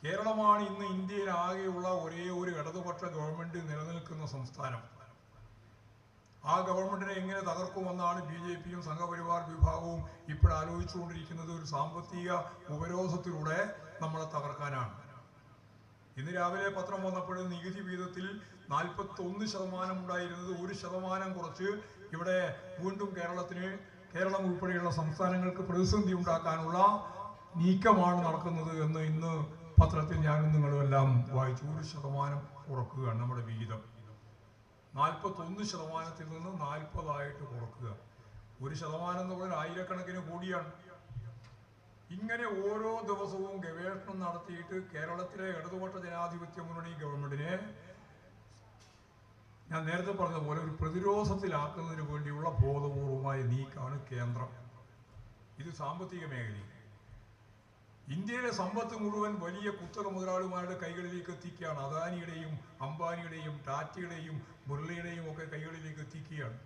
കേരളമാണ് ഇന്ന് ഇന്ത്യയിൽ ആകെയുള്ള ഒരേ ഒരു ഇടതുപക്ഷ ഗവൺമെന്റ് നിലനിൽക്കുന്ന സംസ്ഥാനം. ആ ഗവൺമെന്റിനെ എങ്ങനെ തകർക്കുമെന്നാണ് BJPയും സംഘപരിവാർ വിഭാഗവും ഇപ്പോൾ ആലോചിച്ചുകൊണ്ടിരിക്കുന്നത്. ഒരു സാമ്പത്തിക ഉപരോധത്തിലൂടെ നമ്മളെ തകർക്കാനാണ്. ഇന്ന് രാവിലെ പത്രം വന്നപ്പോൾ നികുതി വിഹിതത്തിൽ 41% ഉണ്ടായിരുന്നത് 1% കുറച്ച് ഇവിടെ വീണ്ടും കേരളം ഉൾപ്പെടെയുള്ള സംസ്ഥാനങ്ങൾക്ക് പ്രതിസന്ധി ഉണ്ടാക്കാനുള്ള നീക്കമാണ് നടക്കുന്നത് എന്ന് ഇന്ന് പത്രത്തിൽ ഞാനും നിങ്ങളും എല്ലാം വായിച്ചു. 1% കുറക്കുകയാണ് നമ്മുടെ വിഹിതം. 41% നിന്ന് 40% കുറക്കുക. 1% എന്ന് പറഞ്ഞാൽ ആയിരക്കണക്കിന് കോടിയാണ്. ഇങ്ങനെ ഓരോ ദിവസവും ഗവേഷണം നടത്തിയിട്ട് കേരളത്തിലെ ഇടതുപക്ഷ ജനാധിപത്യ മുന്നണി ഗവൺമെന്റിനെ ഞാൻ നേരത്തെ പറഞ്ഞതുപോലെ ഒരു പ്രതിരോധത്തിലാക്കുന്നതിന് വേണ്ടിയുള്ള ബോധപൂർവമായ നീക്കമാണ് കേന്ദ്രം. ഇത് സാമ്പത്തിക മേഖലയിൽ ഇന്ത്യയിലെ സമ്പത്ത് മുഴുവൻ വലിയ കുത്തക മുതലാളിമാരുടെ കൈകളിലേക്ക് എത്തിക്കുകയാണ്. അദാനിയുടെയും അംബാനിയുടെയും ടാറ്റയുടെയും മുരളിയുടെയും ഒക്കെ കൈകളിലേക്ക് എത്തിക്കുകയാണ്.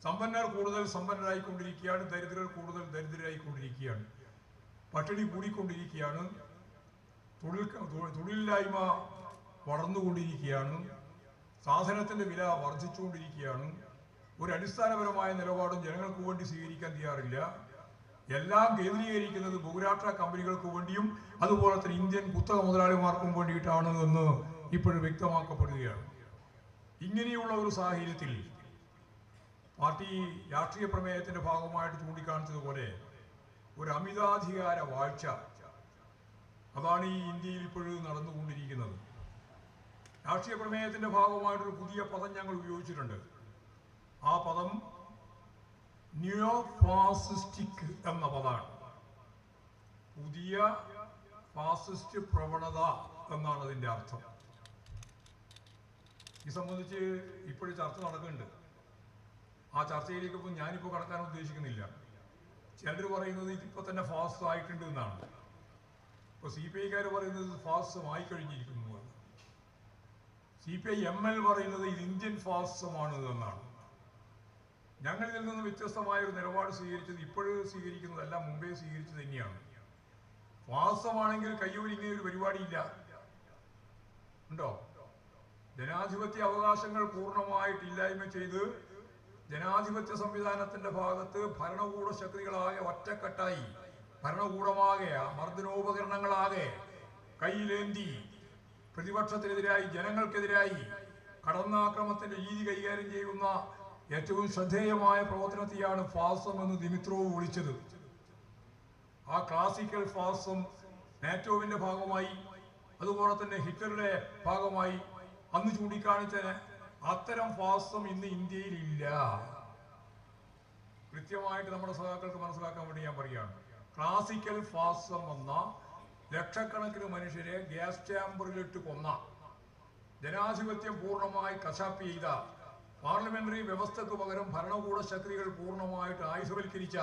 സമ്പന്നർ കൂടുതൽ സമ്പന്നരായിക്കൊണ്ടിരിക്കുകയാണ്, ദരിദ്രർ കൂടുതൽ ദരിദ്രരായിക്കൊണ്ടിരിക്കുകയാണ്. പട്ടിണി കൂടിക്കൊണ്ടിരിക്കുകയാണ്, തൊഴിലില്ലായ്മ വളർന്നുകൊണ്ടിരിക്കുകയാണ്, സാധനത്തിന്റെ വില വർദ്ധിച്ചുകൊണ്ടിരിക്കുകയാണ്. ഒരു അടിസ്ഥാനപരമായ നിലപാടും ജനങ്ങൾക്ക് വേണ്ടി സ്വീകരിക്കാൻ തയ്യാറില്ല. എല്ലാം കേന്ദ്രീകരിക്കുന്നത് ബഹുരാഷ്ട്ര കമ്പനികൾക്ക് വേണ്ടിയും അതുപോലെ തന്നെ ഇന്ത്യൻ കുത്തക മുതലാളിമാർക്കും വേണ്ടിയിട്ടാണ് എന്ന് ഇപ്പോഴും വ്യക്തമാക്കപ്പെടുകയാണ്. ഇങ്ങനെയുള്ള ഒരു സാഹചര്യത്തിൽ പാർട്ടി രാഷ്ട്രീയ പ്രമേയത്തിന്റെ ഭാഗമായിട്ട് ചൂണ്ടിക്കാണിച്ചതുപോലെ ഒരു അമിതാധികാര വാഴ്ച, അതാണ് ഈ ഇന്ത്യയിൽ ഇപ്പോഴും നടന്നുകൊണ്ടിരിക്കുന്നത്. രാഷ്ട്രീയ പ്രമേയത്തിന്റെ ഭാഗമായിട്ടൊരു പുതിയ പദം ഞങ്ങൾ ഉപയോഗിച്ചിട്ടുണ്ട്. ആ പദം നിയോ ഫാസിസ്റ്റിക് എന്ന പദമാണ്. പുതിയ ഫാസിസ്റ്റ് പ്രവണത എന്നാണ് അതിന്റെ അർത്ഥം. ഇത് സംബന്ധിച്ച് ഇപ്പോഴും ചർച്ച നടക്കുന്നുണ്ട്. ആ ചർച്ചയിലേക്ക് ഇപ്പം ഞാനിപ്പോൾ കടക്കാൻ ഉദ്ദേശിക്കുന്നില്ല. ചിലർ പറയുന്നത് ഇതിപ്പോൾ തന്നെ ഫാസിസം ആയിട്ടുണ്ട് എന്നാണ്. ഇപ്പോൾ CPI പറയുന്നത് ഫാസിസമായി കഴിഞ്ഞിരിക്കുന്നു. CPI-ML പറയുന്നത് ഇത് ഇന്ത്യൻ ഫാസിസമാണ് എന്നാണ്. ഞങ്ങൾ ഇതിൽ നിന്ന് വ്യത്യസ്തമായ ഒരു നിലപാട് സ്വീകരിച്ചത് ഇപ്പോഴും സ്വീകരിക്കുന്നതല്ല, മുമ്പേ സ്വീകരിച്ചത് തന്നെയാണ്. ഫാസിസമാണെങ്കിൽ കയ്യൂരിങ്ങനെ ഒരു പരിപാടിയില്ല. ഉണ്ടോ? ജനാധിപത്യ അവകാശങ്ങൾ പൂർണ്ണമായിട്ട് ഇല്ലായ്മ ചെയ്ത് ജനാധിപത്യ സംവിധാനത്തിന്റെ ഭാഗത്ത് ഭരണകൂട ശക്തികളാകെ ഒറ്റക്കെട്ടായി, ഭരണകൂടമാകെ മർദ്ദനോപകരണങ്ങളാകെ കയ്യിലേന്തി പ്രതിപക്ഷത്തിനെതിരായി, ജനങ്ങൾക്കെതിരായി കടന്നാക്രമണത്തിന്റെ രീതി കൈകാര്യം ചെയ്യുന്ന ഏറ്റവും ശ്രദ്ധേയമായ പ്രവർത്തനത്തെയാണ് ഫാസിസം എന്ന് ദിമിത്രോവ് വിളിച്ചത്. ആ ക്ലാസിക്കൽ ഫാസിസം നാറ്റോവിന്റെ ഭാഗമായി, അതുപോലെ തന്നെ ഹിറ്റ്ലറുടെ ഭാഗമായി അന്ന് ചൂണ്ടിക്കാണിച്ച അത്തരം ഫാസിസം ഇന്ന് ഇന്ത്യയിൽ ഇല്ല. കൃത്യമായിട്ട് നമ്മുടെ സഹാക്കൾക്ക് മനസ്സിലാക്കാൻ വേണ്ടി ഞാൻ പറയുകയാണ്. ക്ലാസിക്കൽ ഫാസിസം എന്ന ലക്ഷക്കണക്കിന് മനുഷ്യരെ ഗ്യാസ് ചാമ്പറിലിട്ട് കൊന്ന, ജനാധിപത്യം പൂർണ്ണമായി കശാപ്പ് ചെയ്ത, പാർലമെന്ററി വ്യവസ്ഥക്ക് പകരം ഭരണകൂട ശക്തികൾ പൂർണ്ണമായിട്ട് ആയുധവൽക്കരിച്ച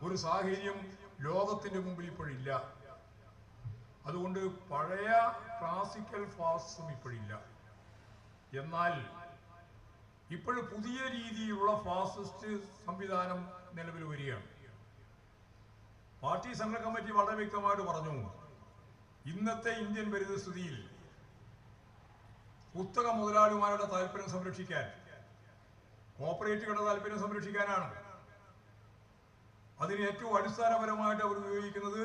ഒരു സാഹചര്യം ലോകത്തിന്റെ മുമ്പിൽ ഇപ്പോഴില്ല. അതുകൊണ്ട് പഴയ ക്ലാസിക്കൽ ഫാസിസം ഇപ്പോഴില്ല. എന്നാൽ ഇപ്പോഴും പുതിയ രീതിയിലുള്ള ഫാസിസ്റ്റ് സംവിധാനം നിലവിൽ വരികയാണ്. പാർട്ടി സംഘ കമ്മിറ്റി വളരെ വ്യക്തമായിട്ട് പറഞ്ഞു, ഇന്നത്തെ ഇന്ത്യൻ പരിതസ്ഥിതിയിൽ കുത്തക മുതലാളിമാരുടെ താല്പര്യം സംരക്ഷിക്കാൻ, കോപ്പറേറ്റീവുകളുടെ താല്പര്യം സംരക്ഷിക്കാനാണ്. അതിന് ഏറ്റവും അടിസ്ഥാനപരമായിട്ട് അവർ ഉപയോഗിക്കുന്നത്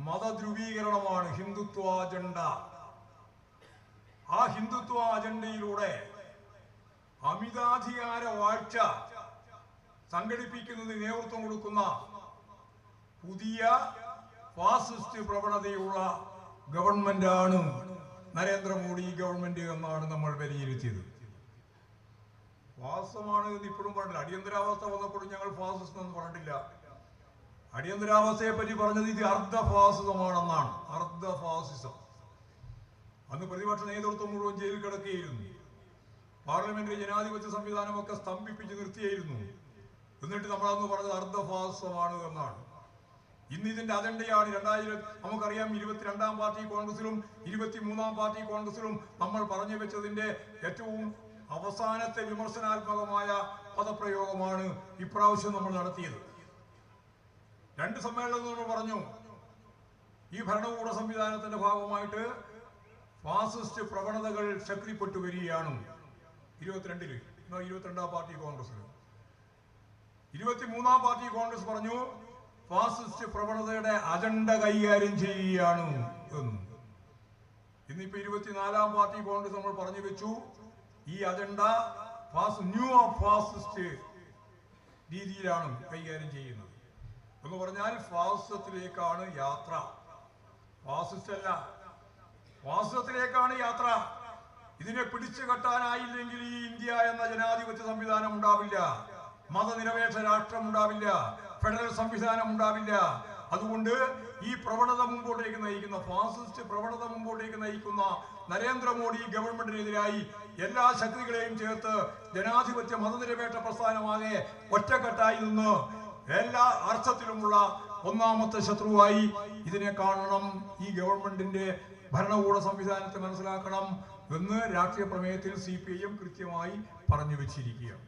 മതധ്രുവീകരണമാണ്, ഹിന്ദുത്വ അജണ്ട. ആ ഹിന്ദുത്വ അജണ്ടയിലൂടെ അമിതാധികാര വാഴ്ച സംഘടിപ്പിക്കുന്നതിന് നേതൃത്വം കൊടുക്കുന്ന പുതിയ ഫാസിസ്റ്റ് പ്രവണതയുള്ള ഗവൺമെന്റാണ് നരേന്ദ്രമോദി ഗവൺമെന്റ് എന്നാണ് നമ്മൾ വിലയിരുത്തിയത്. ഫാസിസമാണ് എന്ന് ഇപ്പോഴും പറഞ്ഞില്ല. അടിയന്തരാവസ്ഥ വന്നപ്പോഴും ഞങ്ങൾ ഫാസിസം എന്ന് പറഞ്ഞിട്ടില്ല. അടിയന്തരാവസ്ഥയെ പറ്റി പറഞ്ഞത് ഇത് അർദ്ധ ഫാസിസമാണെന്നാണ്. അർദ്ധ ഫാസിസം. അന്ന് പ്രതിപക്ഷ നേതൃത്വം മുഴുവൻ ജയിലിൽ കിടക്കുകയായിരുന്നു. പാർലമെന്ററി ജനാധിപത്യ സംവിധാനമൊക്കെ സ്തംഭിപ്പിച്ച് നിർത്തിയായിരുന്നു. എന്നിട്ട് നമ്മളന്ന് പറഞ്ഞത് അർദ്ധ ഫാസിസമാണ് എന്നാണ്. ഇന്ന് ഇതിന്റെ അജണ്ടയാണ്. നമുക്കറിയാം, 22-ാം പാർട്ടി കോൺഗ്രസിലും 23-ാം പാർട്ടി കോൺഗ്രസിലും നമ്മൾ പറഞ്ഞു വെച്ചതിന്റെ ഏറ്റവും അവസാനത്തെ വിമർശനാത്മകമായ പദപ്രയോഗമാണ് ഇപ്രാവശ്യം നമ്മൾ നടത്തിയത്. 2 സമ്മേളനത്തിൽ നമ്മൾ പറഞ്ഞു, ഈ ഭരണകൂട സംവിധാനത്തിന്റെ ഭാഗമായിട്ട് ഫാസിസ്റ്റ് പ്രവണതകൾ ശക്തിപ്പെട്ടു വരികയാണ്. 22-ാം പാർട്ടി കോൺഗ്രസ്, 23-ാം പാർട്ടി കോൺഗ്രസ് പറഞ്ഞു ഫാസിസ്റ്റ് പ്രവണതയുടെ അജണ്ട കൈകാര്യം ചെയ്യുകയാണ് എന്ന്. ഇന്നിപ്പോ 24-ാം പാർട്ടി കോൺഗ്രസ് നമ്മൾ പറഞ്ഞു വെച്ചു ഈ അജണ്ട ന്യൂ ഫാസിസ്റ്റ് രീതിയിലാണ് കൈകാര്യം ചെയ്യുന്നത് എന്ന് പറഞ്ഞാൽ ഫാസിസത്തിലേക്കാണ് യാത്ര. ഫാസിസ്റ്റ് അല്ല, ഫാസിസത്തിലേക്കാണ് യാത്ര. ഇതിനെ പിടിച്ചു കെട്ടാനായില്ലെങ്കിൽ ഈ ഇന്ത്യ എന്ന ജനാധിപത്യ സംവിധാനം ഉണ്ടാവില്ല, മതനിരപേക്ഷ രാഷ്ട്രം ഉണ്ടാവില്ല, ഫെഡറൽ സംവിധാനം ഉണ്ടാവില്ല. അതുകൊണ്ട് ഈ പ്രവണത മുമ്പോട്ടേക്ക് നയിക്കുന്ന ഫാസിസ്റ്റ് പ്രവണത മുമ്പോട്ടേക്ക് നയിക്കുന്ന നരേന്ദ്രമോദി ഗവൺമെന്റിനെതിരായി എല്ലാ ശക്തികളെയും ചേർത്ത് ജനാധിപത്യ മതനിരപേക്ഷ പ്രസ്ഥാനമാകെ ഒറ്റക്കെട്ടായി നിന്ന് എല്ലാ അർത്ഥത്തിലുമുള്ള ഒന്നാമത്തെ ശത്രുവായി ഇതിനെ കാണണം. ഈ ഗവൺമെന്റിന്റെ ഭരണകൂട സംവിധാനത്തെ മനസ്സിലാക്കണം എന്ന് രാഷ്ട്രീയ പ്രമേയത്തിൽ CPIM കൃത്യമായി പറഞ്ഞു വെച്ചിരിക്കുകയാണ്.